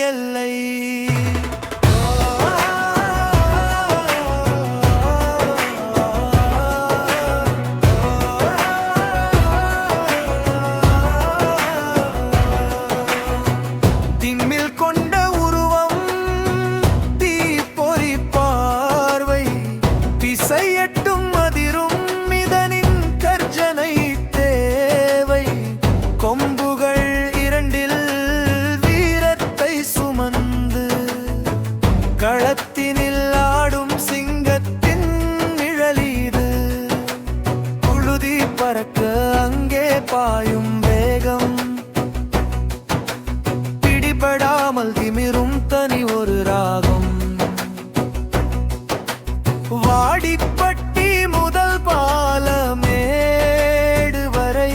எல்லை. திமில் கொண்ட உருவம், தீப்பொறி பார்வை, திசையட்டும் அதிரும் இதனின் கர்ஜனை தேவை. கொம்புகள் இரண்டில் வீரத்தை சுமந்து களத்தினில் ஆடும் சிங்கத்தின் நிழலீது. புழுதி பறக்க அங்கே பாயும் வேகம், பிடிபடாமல் திமிரும் தனி ஒரு ராகம். வாடிப்பட்டி முதல் பாலமேடு வரை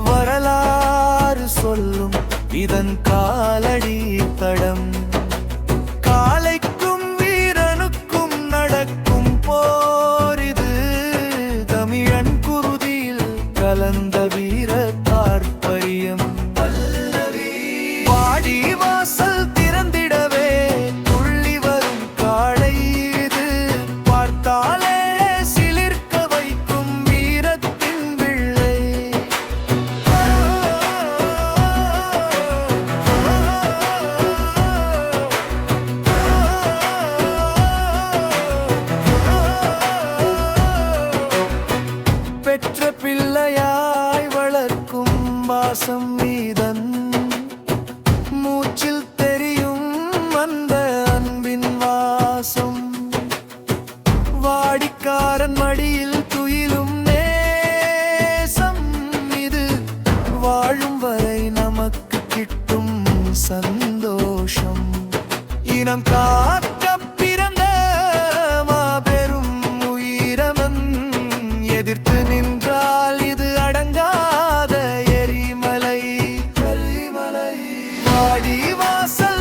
வரலாறு சொல்லும் இதன் காலடி தடம். காளைக்கும் வீரனுக்கும் நடக்கும் போரிது, தமிழன் குருதியில் கலந்த வீர தாற்பயம். வாடி வாசல் திறந்திடவே துள்ளி வரும் காளை இது, பார்த்தாலே சிலிர்க்க வைக்கும் வீரத்தின் பிள்ளை. பெற்ற பிள்ளையாய் வளர்க்கும் வாசம் மீதன் மூச்சில் தெரியும் அந்த அன்பின் வாசம். வாடிக்காரன் மடியில் துயிலும் நேசம் இது, வாழும் வரை நமக்கு கிட்டும் சந்தோஷம். இனம் காக்க பிறந்த மாபெரும் உயிரவன், எதிர்த்து நின்றால் இது அடங்காத எரிமலை. வாடி வாசல்